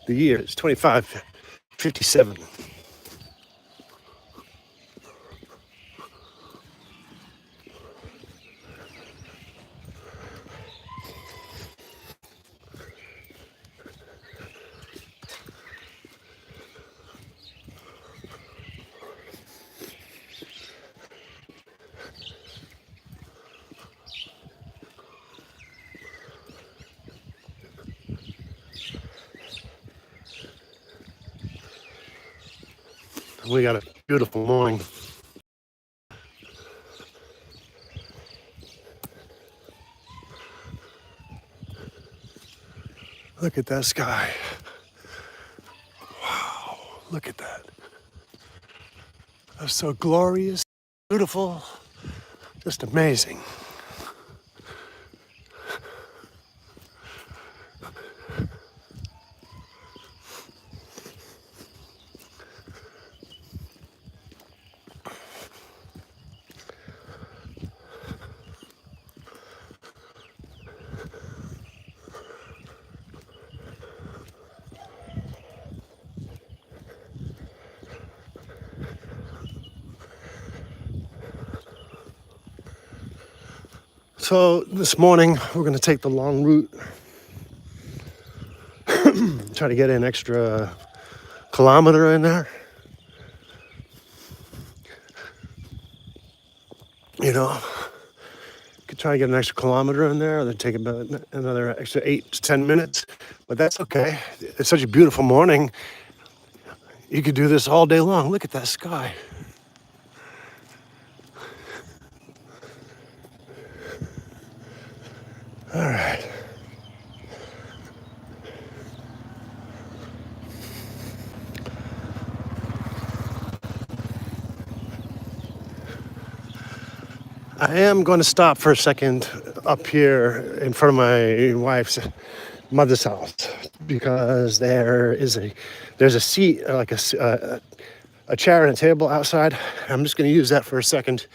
The year is 2557. We got a beautiful morning. Look at that sky. Wow, look at that. That's so glorious, beautiful, just amazing. So this morning we're going to take the long route, try to get an extra kilometer in there. You know, could try to get an extra kilometer in there, then take about another extra 8 to 10 minutes. But that's okay. It's such a beautiful morning. You could do this all day long. Look at that sky. All right. I am going to stop for a second up here in front of my wife's mother's house because there's a seat, like a chair and a table outside. I'm just going to use that for a second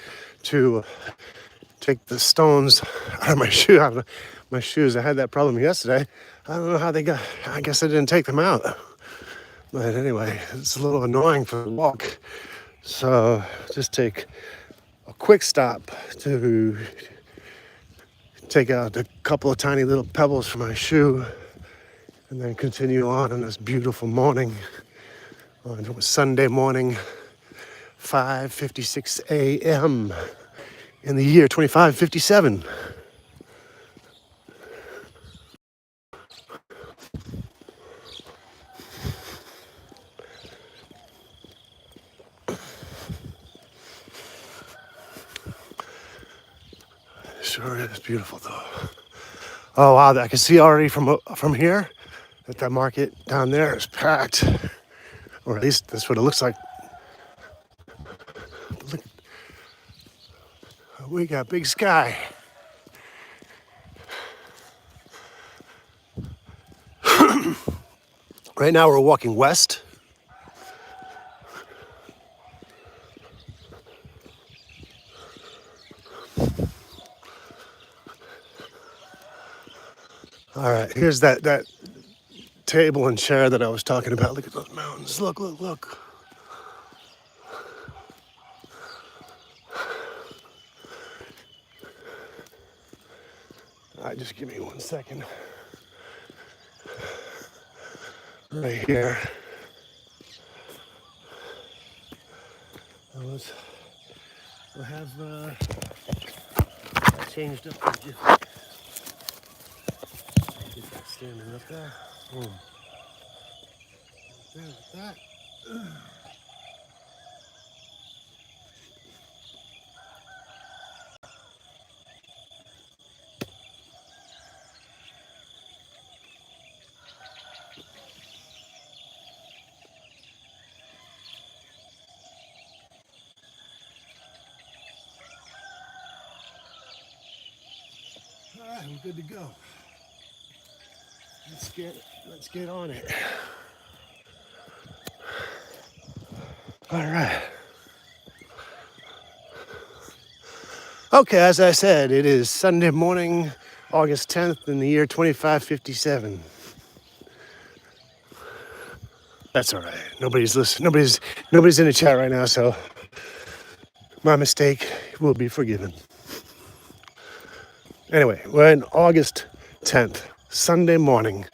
to take the stones out of my shoes. I had that problem yesterday. I don't know how they got. I guess I didn't take them out. But anyway, it's a little annoying for the walk. So just take a quick stop to take out a couple of tiny little pebbles from my shoe and then continue on this beautiful morning on Sunday morning, 5:56 a.m. in the year 2557. Sure is beautiful though. Oh wow, I can see already from here that market down there is packed, or at least that's what it looks like. Look, we got big sky. Right now we're walking west. All right, here's that table and chair that I was talking about. Look at those mountains. Look, look, look. All right, just give me 1 second. Right here. We'll have I changed up. Get that standing up there. Boom. There's that. All right, we're good to go. Let's get on it. All right. Okay, as I said, it is Sunday morning, August 10th in the year 2557. That's all right. Nobody's listening. Nobody's in the chat right now, so my mistake will be forgiven. Anyway, we're in August 10th, Sunday morning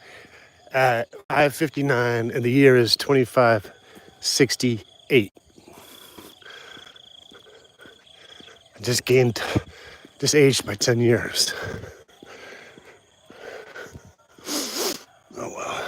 at 5:59, and the year is 2568. I just aged by 10 years. Oh well.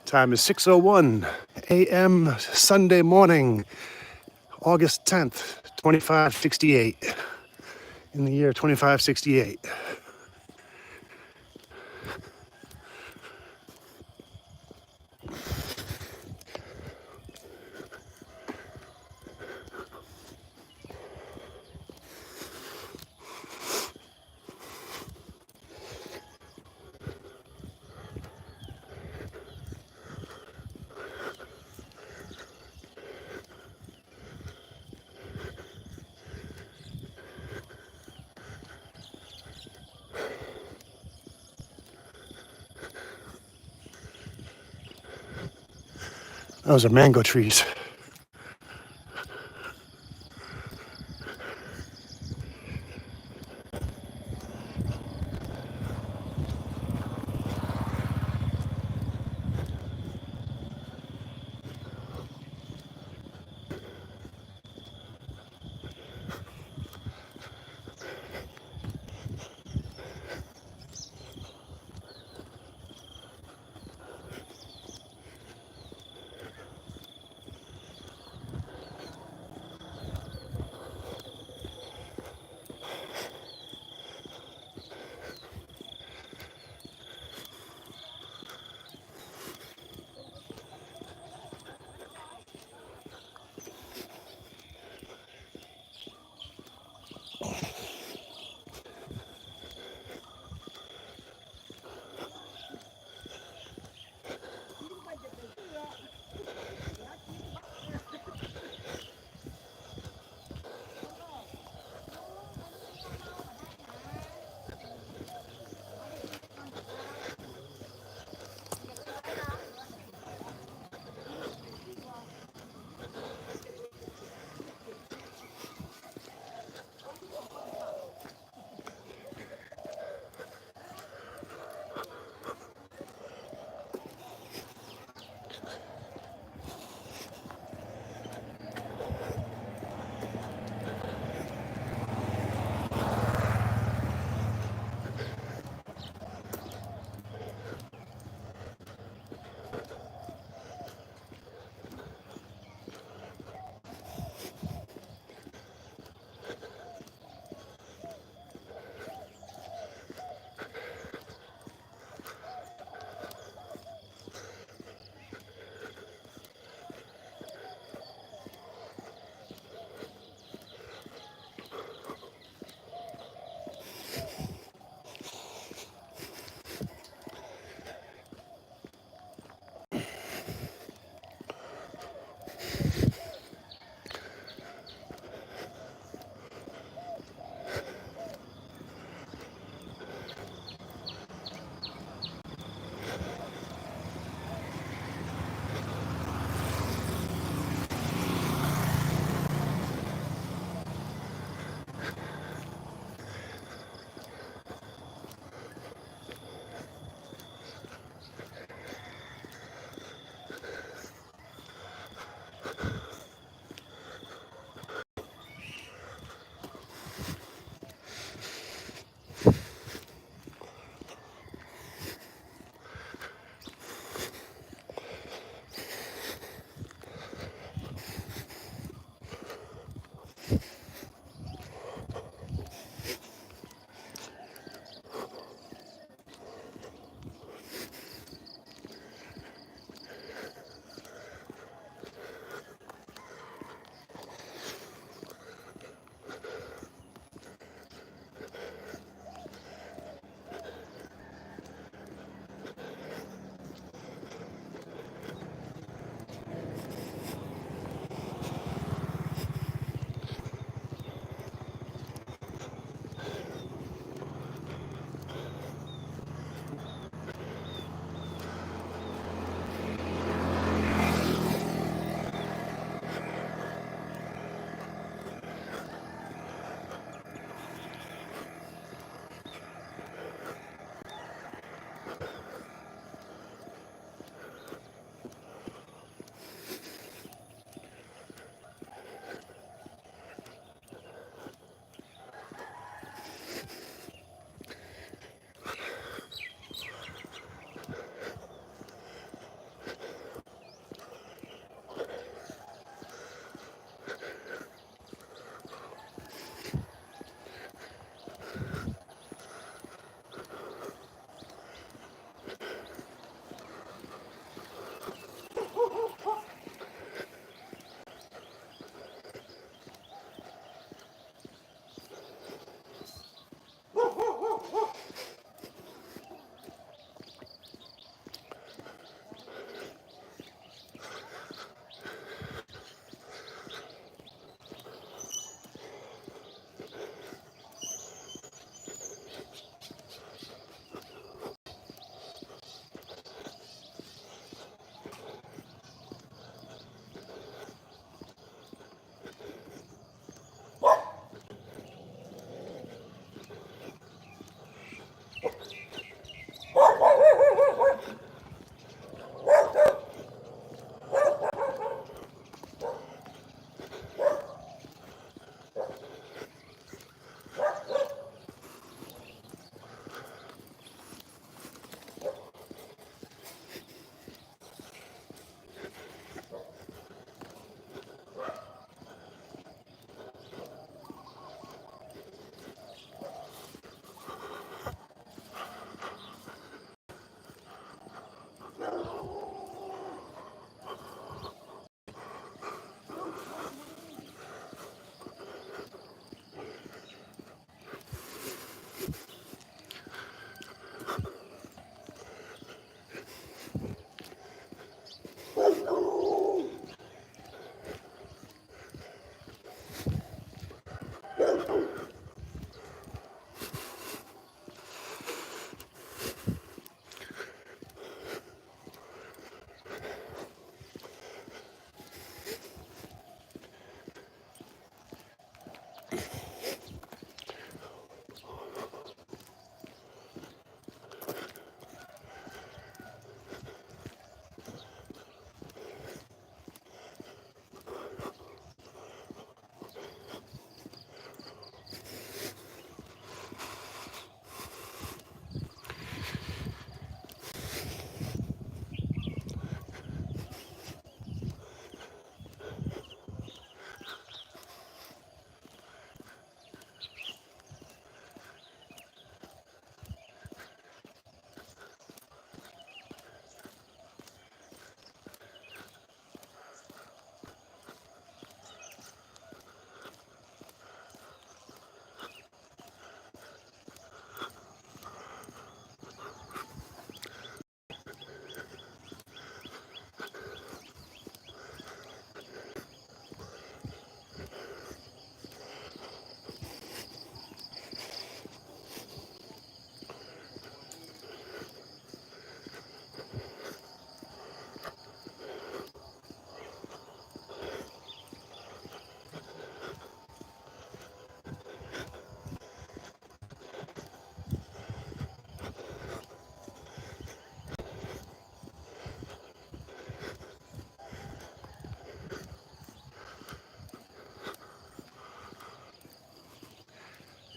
Time is 6:01 a.m. Sunday morning, August 10th, 2568. In the year 2568. Those are mango trees.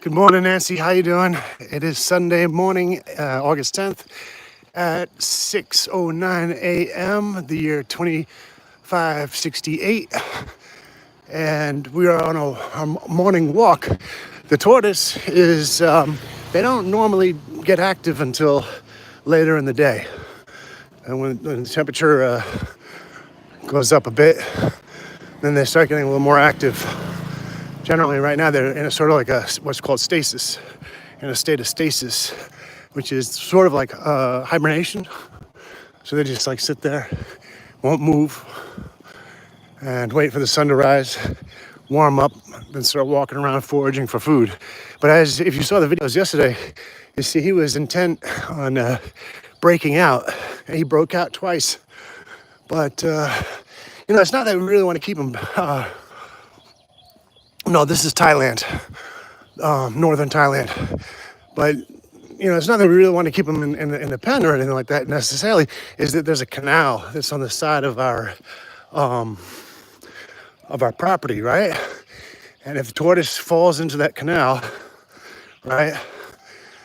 Good morning, Nancy. How you doing? It is Sunday morning, August 10th at 6:09 a.m. The year 2568, and we are on a morning walk. The tortoise is they don't normally get active until later in the day, and when the temperature goes up a bit, then they start getting a little more active. Generally, right now, they're in a sort of like what's called stasis, in a state of stasis, which is sort of like hibernation. So they just like sit there, won't move, and wait for the sun to rise, warm up, then start walking around foraging for food. But if you saw the videos yesterday, you see he was intent on breaking out. And he broke out twice. But, it's not that we really want to keep him. No, this is Thailand, northern Thailand. But, it's not that we really want to keep them in the pen or anything like that necessarily. Is that there's a canal that's on the side of our property, right? And if the tortoise falls into that canal, right,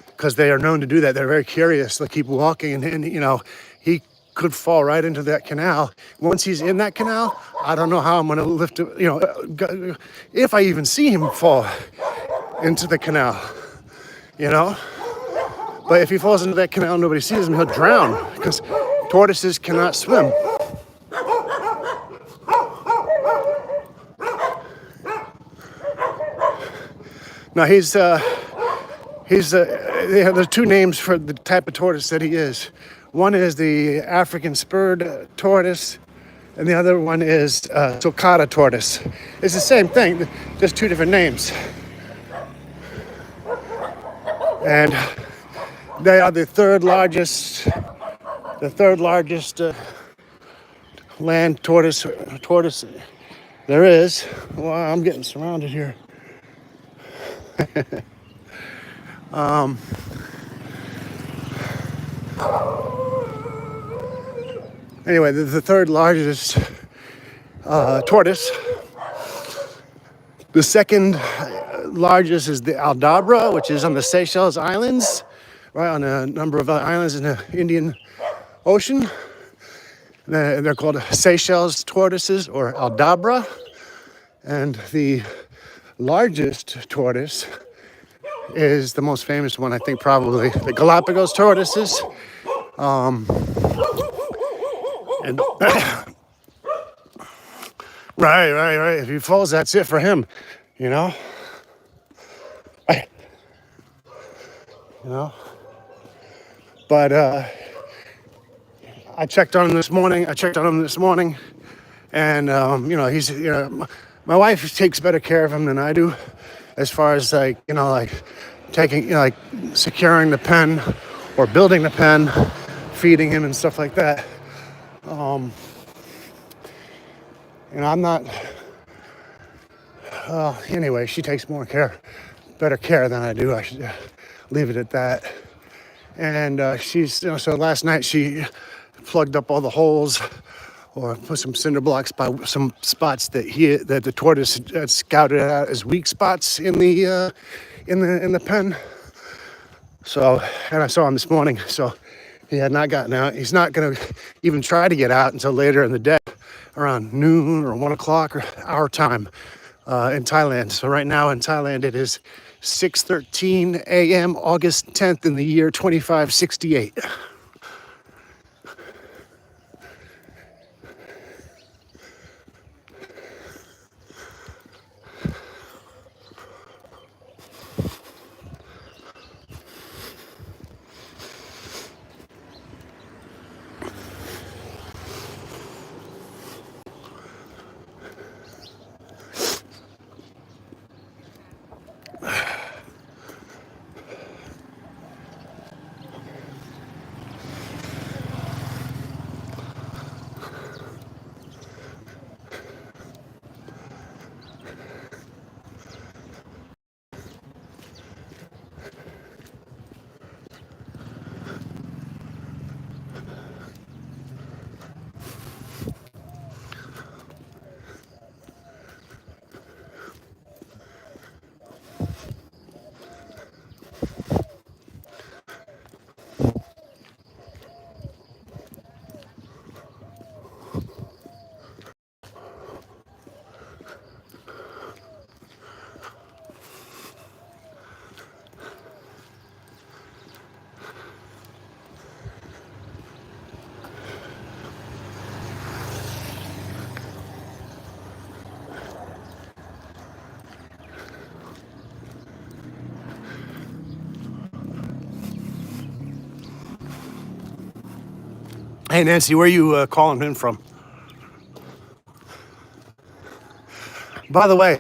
because they are known to do that, they're very curious. They keep walking, and he could fall right into that canal. Once he's in that canal, I don't know how I'm going to lift him, if I even see him fall into the canal, But if he falls into that canal, nobody sees him, he'll drown, because tortoises cannot swim. Now there's two names for the type of tortoise that he is. One is the African spurred tortoise, and the other one is sulcata tortoise. It's the same thing, just two different names. And they are the third largest land tortoise there is. Well, I'm getting surrounded here. Anyway, the third largest tortoise. The second largest is the Aldabra, which is on the Seychelles Islands, right on a number of islands in the Indian Ocean. They're called Seychelles tortoises or Aldabra. And the largest tortoise is the most famous one, I think, probably the Galapagos tortoises. And right. If he falls, that's it for him, But I checked on him this morning. And he's my wife takes better care of him than I do, as far as taking securing the pen or building the pen, feeding him and stuff like that. I'm not. Anyway, she takes better care than I do. I should leave it at that. And she's so last night she plugged up all the holes, or put some cinder blocks by some spots that the tortoise had scouted out as weak spots in the pen. So, and I saw him this morning. So he had not gotten out. He's not going to even try to get out until later in the day, around noon or 1 o'clock or our time in Thailand. So right now in Thailand it is 6:13 a.m. August 10th in the year 2568. Hey Nancy, where are you calling in from? By the way,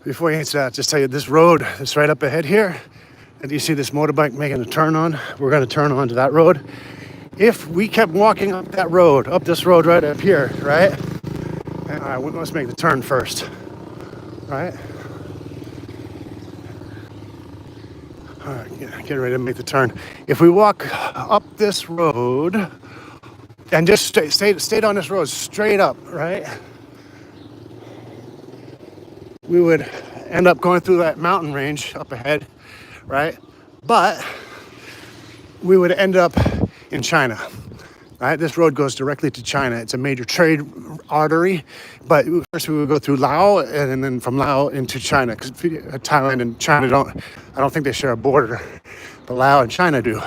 before you answer that, just tell you this road that's right up ahead here, and you see this motorbike making a turn on, we're going to turn onto that road. If we kept walking up that road, up this road right up here, right? All right, let's make the turn first, right? All right, get ready to make the turn. If we walk up this road and just stayed on this road straight up, right? We would end up going through that mountain range up ahead, right? But we would end up in China, right? This road goes directly to China. It's a major trade artery, but first we would go through Laos and then from Laos into China, because Thailand and China I don't think they share a border, but Laos and China do.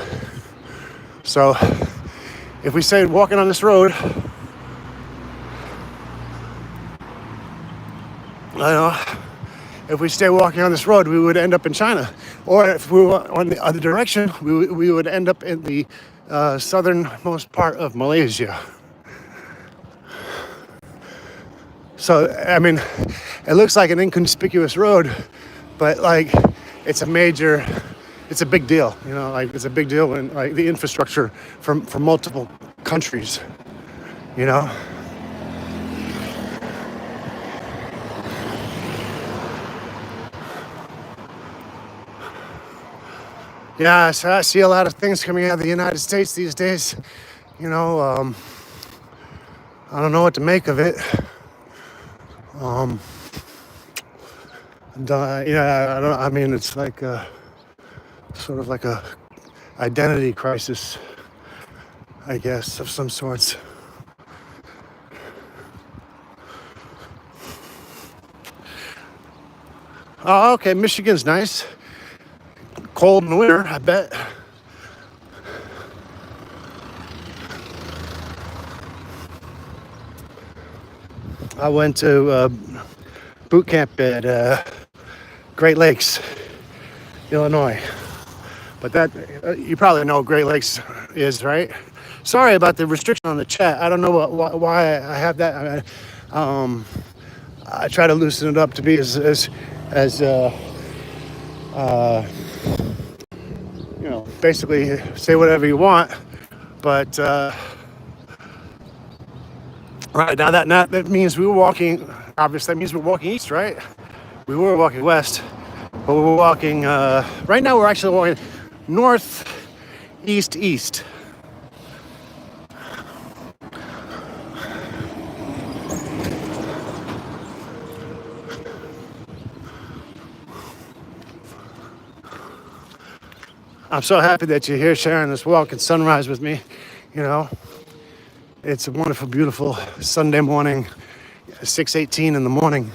So if we stayed walking on this road, I know, if we stay walking on this road, we would end up in China. Or if we were on the other direction, we would end up in the southernmost part of Malaysia. So, I mean, it looks like an inconspicuous road, but like it's a big deal, you know, like it's a big deal when like the infrastructure from multiple countries, you know. Yeah, so I see a lot of things coming out of the United States these days. You know, I don't know what to make of it. Yeah, I don't. I mean, it's like sort of like a identity crisis, I guess, of some sorts. Oh, okay. Michigan's nice. Cold in the winter, I bet. I went to boot camp at Great Lakes, Illinois. But that, you probably know what Great Lakes is, right? Sorry about the restriction on the chat. I don't know why I have that. I try to loosen it up to be as you know, basically say whatever you want. But right now that means we were walking. Obviously, that means we're walking east, right? We were walking west, but we're walking. Right now, we're actually walking north, east. I'm so happy that you're here sharing this walk and sunrise with me. You know, it's a wonderful, beautiful Sunday morning, 6:18 in the morning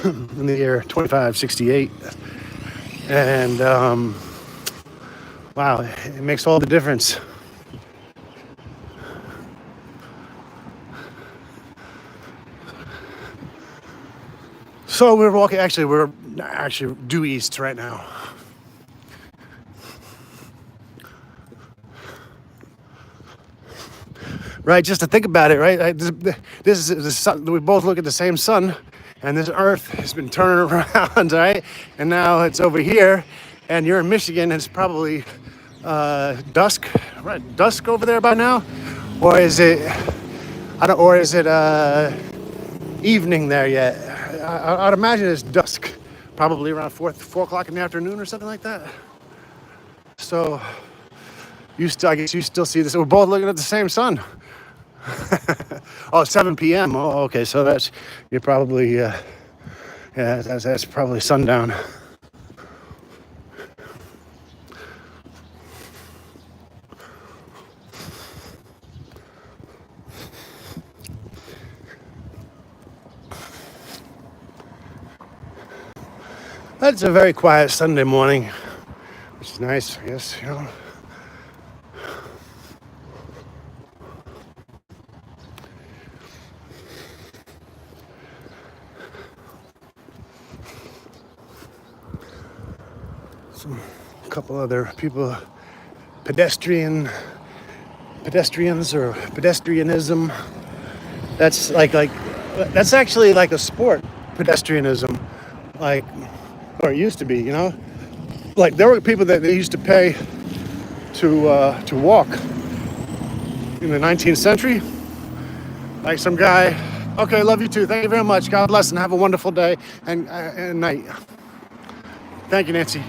in the year 2568. And wow, it makes all the difference. So we're actually due east right now. Right, just to think about it, right? This is the sun. We both look at the same sun, and this Earth has been turning around, right? And now it's over here, and you're in Michigan. And it's probably dusk, right? Dusk over there by now, or is it? Or is it evening there yet? I'd imagine it's dusk, probably around 4 o'clock in the afternoon or something like that. So I guess you still see this. We're both looking at the same sun. Oh, 7 p.m. Oh, okay. So you're probably, yeah, that's probably sundown. That's a very quiet Sunday morning, which is nice, I guess, you know. A couple other people, pedestrian pedestrians or pedestrianism. That's like that's actually like a sport, pedestrianism, like, or it used to be, you know. Like there were people that they used to pay to walk in the 19th century. Like some guy. Okay, love you too. Thank you very much. God bless and have a wonderful day and night. Thank you, Nancy.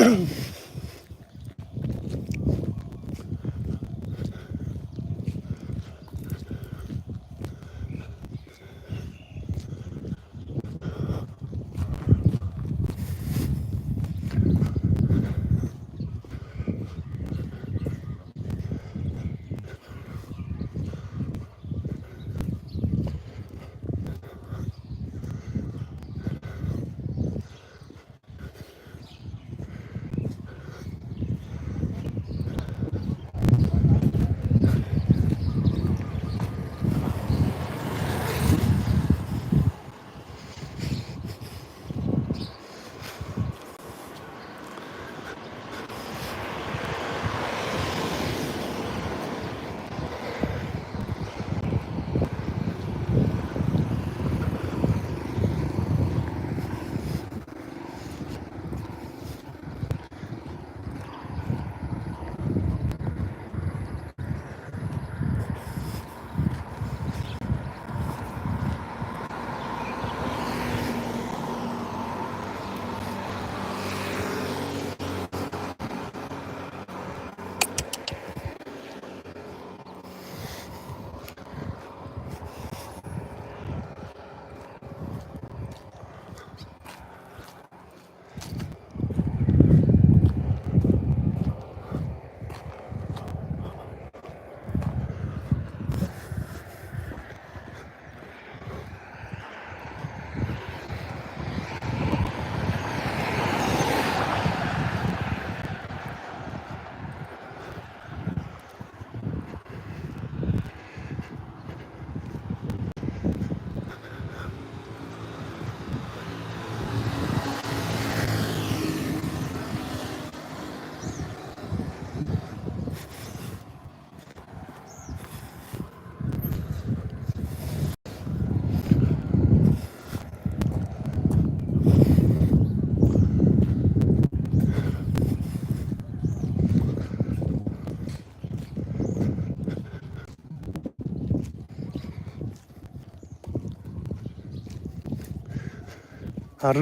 อรุ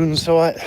ณสวัสดิ์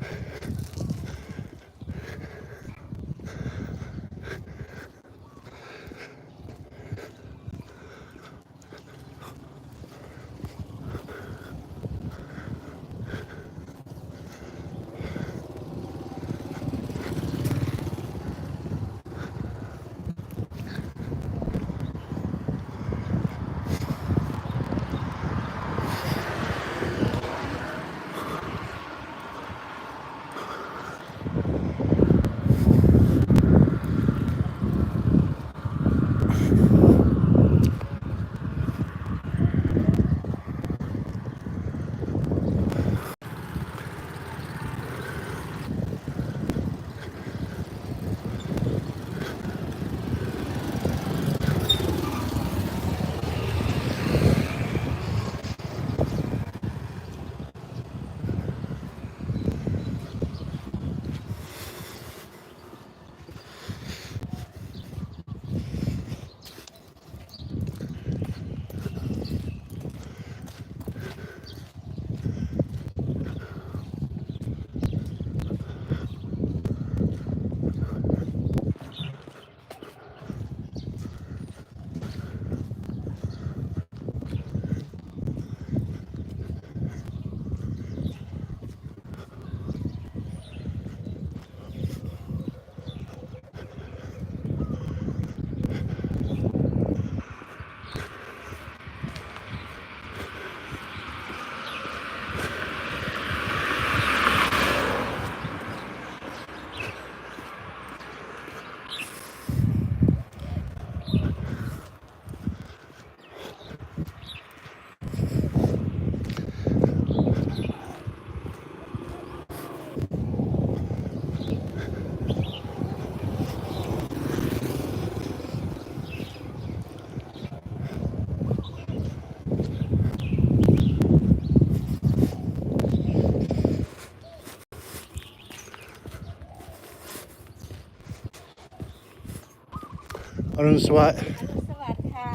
อรุณสวัสดิ์ อรุณสวัสดิ์ค่ะ